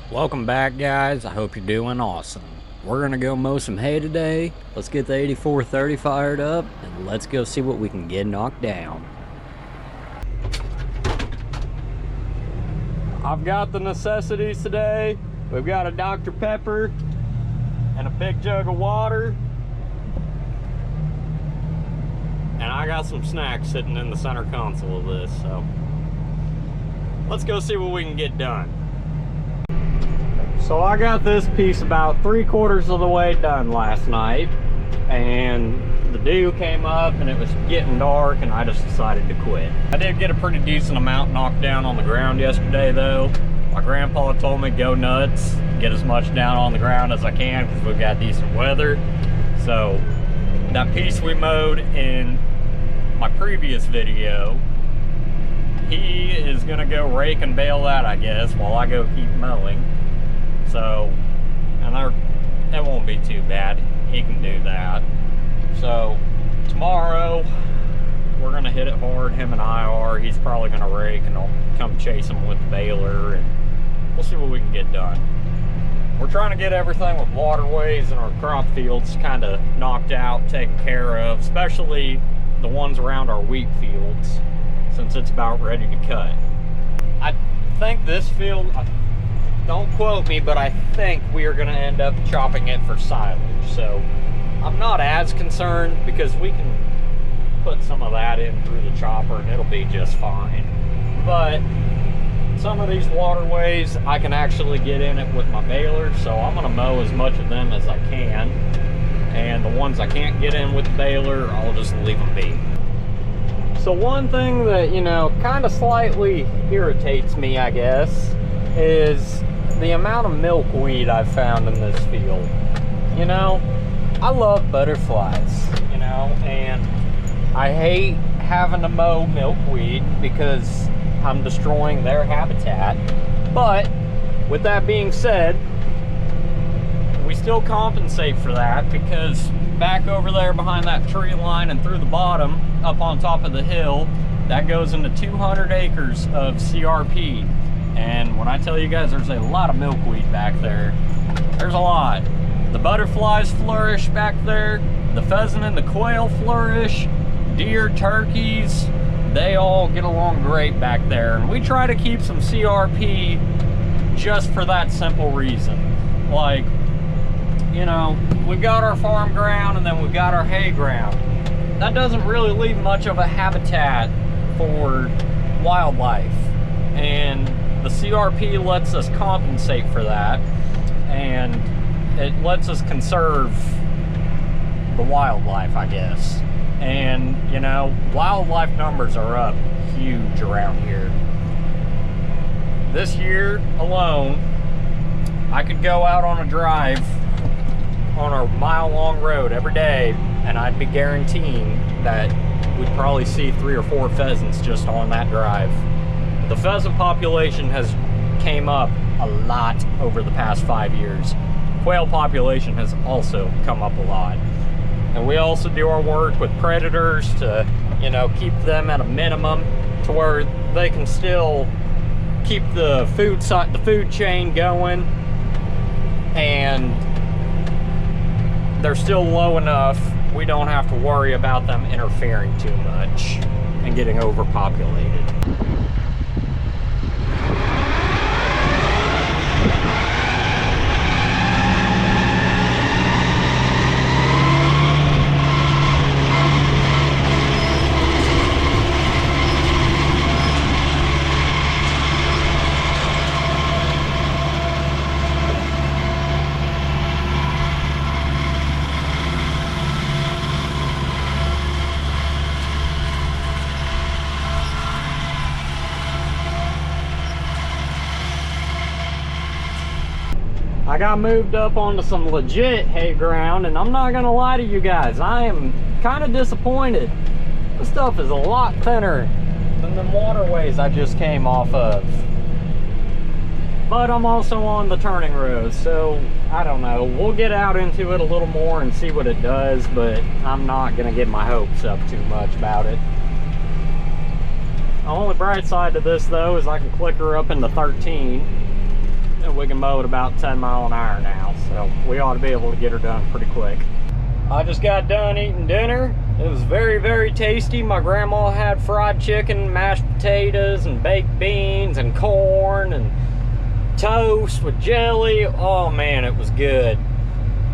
Welcome back, guys. I hope you're doing awesome. We're gonna go mow some hay today. Let's get the 8430 fired up and let's go see what we can get knocked down. I've got the necessities today. We've got a Dr. Pepper and a big jug of water. And I got some snacks sitting in the center console of this, so let's go see what we can get done. So I got this piece about 3/4 of the way done last night, and the dew came up and it was getting dark and I just decided to quit. I did get a pretty decent amount knocked down on the ground yesterday though. My grandpa told me go nuts, get as much down on the ground as I can because we've got decent weather. So that piece we mowed in my previous video, he is gonna go rake and bale that, I guess, while I go keep mowing. So, and it won't be too bad. He can do that. So tomorrow we're gonna hit it hard, him and I are. He's probably gonna rake and I'll come chase him with the baler and we'll see what we can get done. We're trying to get everything with waterways and our crop fields kind of knocked out, taken care of, especially the ones around our wheat fields, since it's about ready to cut. I think this field, don't quote me, but I think we are going to end up chopping it for silage. So I'm not as concerned because we can put some of that in through the chopper and it'll be just fine. But some of these waterways I can actually get in it with my baler, so I'm going to mow as much of them as I can. And the ones I can't get in with the baler, I'll just leave them be. So one thing that, you know, kind of slightly irritates me, I guess, is the amount of milkweed I've found in this field. You know, I love butterflies, you know, and I hate having to mow milkweed because I'm destroying their habitat. But with that being said, we still compensate for that because back over there behind that tree line and through the bottom, up on top of the hill, that goes into 200 acres of CRP. And when I tell you guys there's a lot of milkweed back there, there's a lot. The butterflies flourish back there, the pheasant and the quail flourish, deer, turkeys, they all get along great back there. And we try to keep some CRP just for that simple reason. Like, you know, we've got our farm ground and then we've got our hay ground. That doesn't really leave much of a habitat for wildlife. And the CRP lets us compensate for that, and it lets us conserve the wildlife, I guess. And, you know, wildlife numbers are up huge around here. This year alone, I could go out on a drive on a mile-long road every day, and I'd be guaranteeing that we'd probably see 3 or 4 pheasants just on that drive. The pheasant population has came up a lot over the past 5 years. Quail population has also come up a lot. And we also do our work with predators to, you know, keep them at a minimum to where they can still keep the food chain going, and they're still low enough we don't have to worry about them interfering too much and getting overpopulated. I got moved up onto some legit hay ground, and I'm not gonna lie to you guys, I am kind of disappointed. This stuff is a lot thinner than the waterways I just came off of. But I'm also on the turning road, so I don't know. We'll get out into it a little more and see what it does, but I'm not gonna get my hopes up too much about it. The only bright side to this though is I can click her up into 13. and we can mow at about 10 mile an hour now. So we ought to be able to get her done pretty quick. I just got done eating dinner. It was very, very tasty. My grandma had fried chicken, mashed potatoes, and baked beans, and corn, and toast with jelly. Oh man, it was good.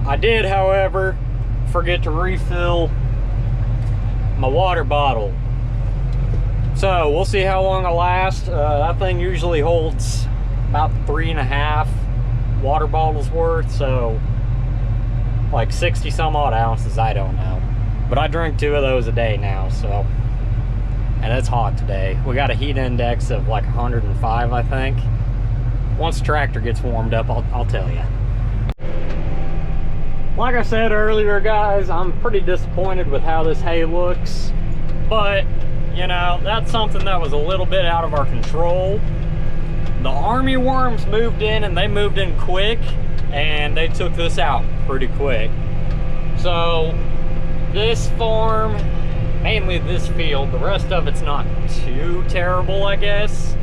I did, however, forget to refill my water bottle. So we'll see how long it'll last. That thing usually holds about 3.5 water bottles worth, so like 60 some odd ounces, I don't know. But I drink 2 of those a day now, so. And it's hot today. We got a heat index of like 105, I think. Once the tractor gets warmed up, I'll tell you. Like I said earlier, guys, I'm pretty disappointed with how this hay looks. But, you know, that's something that was a little bit out of our control. The army worms moved in, and they moved in quick, and they took this out pretty quick. So this farm, mainly this field, the rest of it's not too terrible, I guess,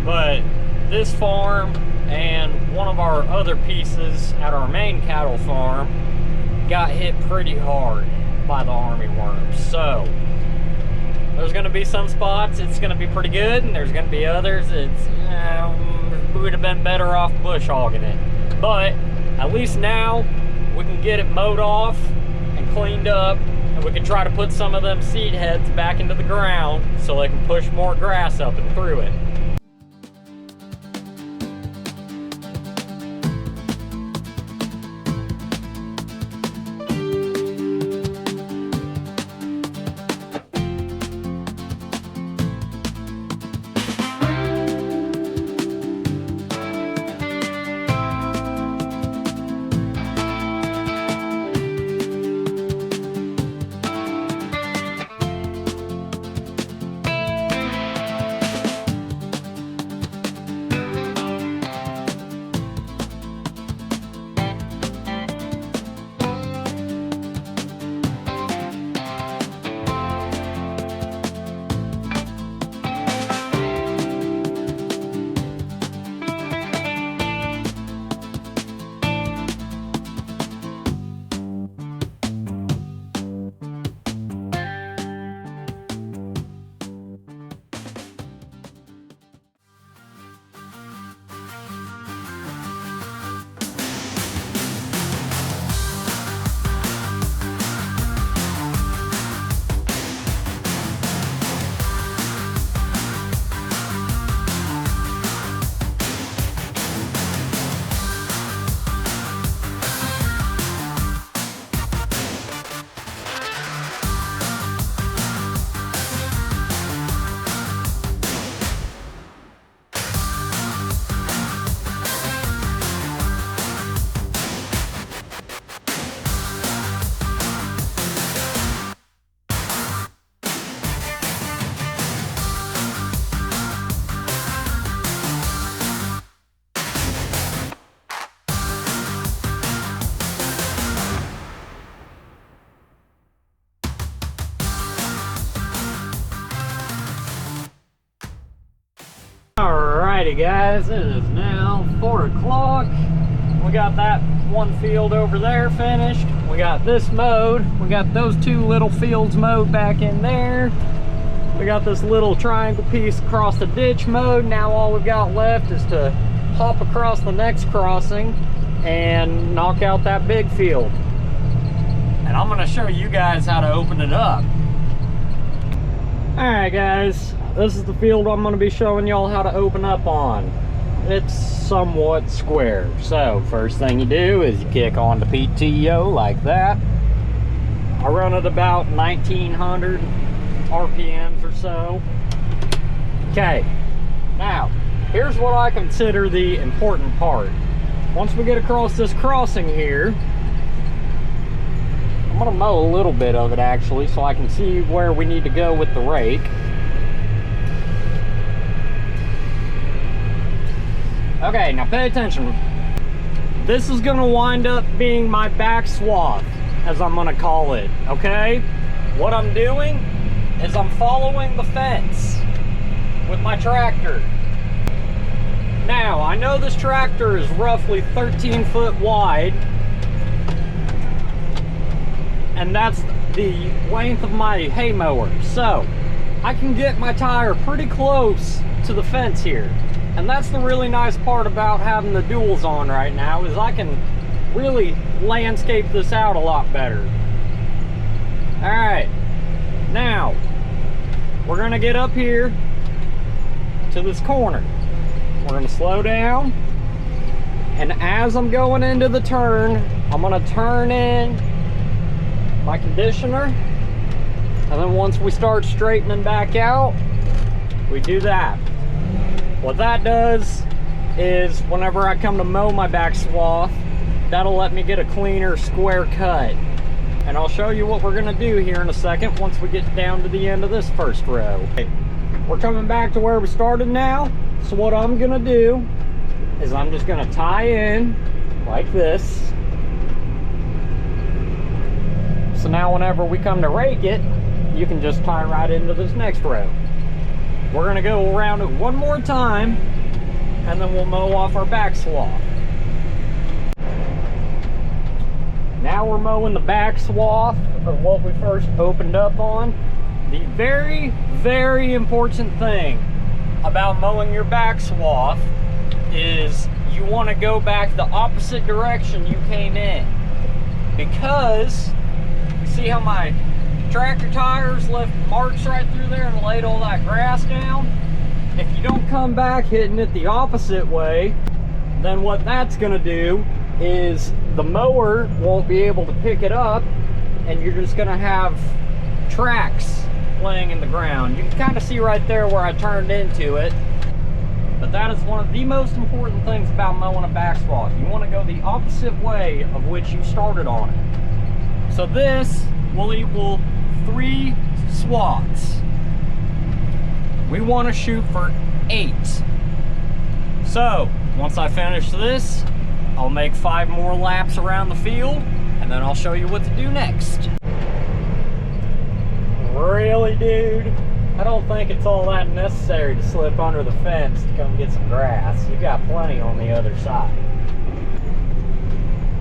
but this farm and one of our other pieces at our main cattle farm got hit pretty hard by the army worms. So there's going to be some spots it's going to be pretty good, and there's going to be others it's we would have been better off bush hogging it. But at least now we can get it mowed off and cleaned up, and we can try to put some of them seed heads back into the ground so they can push more grass up and through it. Alrighty guys, it is now 4 o'clock. We got that one field over there finished. We got this mowed. We got those 2 little fields mowed back in there. We got this little triangle piece across the ditch mowed. Now all we've got left is to hop across the next crossing and knock out that big field. And I'm gonna show you guys how to open it up. Alright guys, this is the field I'm going to be showing y'all how to open up on. It's somewhat square. So first thing you do is you kick on the PTO like that. I run at about 1900 RPMs or so. Okay, now here's what I consider the important part. Once we get across this crossing here, I'm going to mow a little bit of it actually so I can see where we need to go with the rake. Okay, now pay attention. This is going to wind up being my back swath, as I'm going to call it, okay? What I'm doing is I'm following the fence with my tractor. Now, I know this tractor is roughly 13 foot wide, and that's the length of my hay mower. So, I can get my tire pretty close to the fence here. And that's the really nice part about having the duals on right now, is I can really landscape this out a lot better. All right, now, we're gonna get up here to this corner. We're gonna slow down, and as I'm going into the turn, I'm gonna turn in my conditioner, and then once we start straightening back out, we do that. What that does is whenever I come to mow my back swath, that'll let me get a cleaner square cut. And I'll show you what we're gonna do here in a second once we get down to the end of this first row. We're coming back to where we started now. So what I'm gonna do is I'm just gonna tie in like this. So now whenever we come to rake it, you can just tie right into this next row. We're gonna go around it one more time, and then we'll mow off our back swath. Now we're mowing the back swath of what we first opened up on. The very, very important thing about mowing your back swath is you want to go back the opposite direction you came in, because you see how my tractor tires left marks right through there and laid all that grass down? If you don't come back hitting it the opposite way, then what that's going to do is the mower won't be able to pick it up, and you're just going to have tracks laying in the ground. You can kind of see right there where I turned into it. But that is one of the most important things about mowing a back swath. You want to go the opposite way of which you started on it. So this will equal 3 swaths. We want to shoot for 8. So once I finish this, I'll make 5 more laps around the field, and then I'll show you what to do next. Really, dude? I don't think it's all that necessary to slip under the fence to come get some grass. You got plenty on the other side.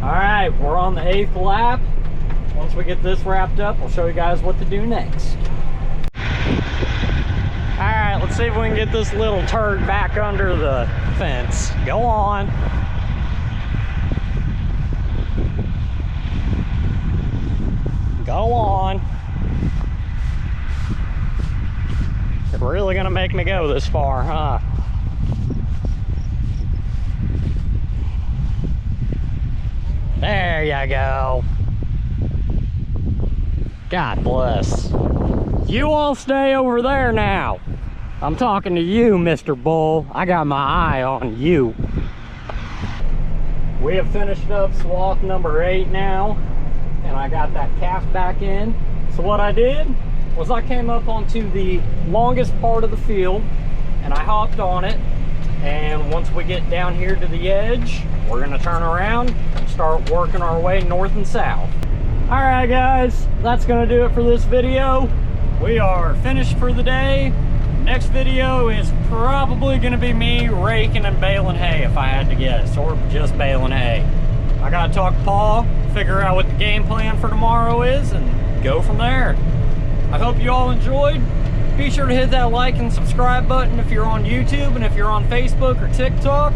All right, we're on the 8th lap. Once we get this wrapped up, I'll show you guys what to do next. All right, let's see if we can get this little turd back under the fence. Go on. Go on. You're really gonna make me go this far, huh? There you go. God bless. You all stay over there now. I'm talking to you, Mr. Bull. I got my eye on you. We have finished up swath number 8 now, and I got that calf back in. So what I did was I came up onto the longest part of the field, and I hopped on it. And once we get down here to the edge, we're gonna turn around and start working our way north and south. All right, guys, that's gonna do it for this video. We are finished for the day. Next video is probably gonna be me raking and baling hay, if I had to guess, or just baling hay. I gotta talk to Paul, figure out what the game plan for tomorrow is, and go from there. I hope you all enjoyed. Be sure to hit that like and subscribe button if you're on YouTube, and if you're on Facebook or TikTok,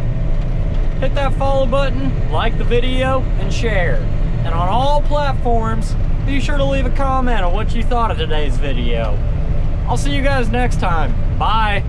hit that follow button, like the video, and share. And on all platforms, be sure to leave a comment on what you thought of today's video. I'll see you guys next time. Bye.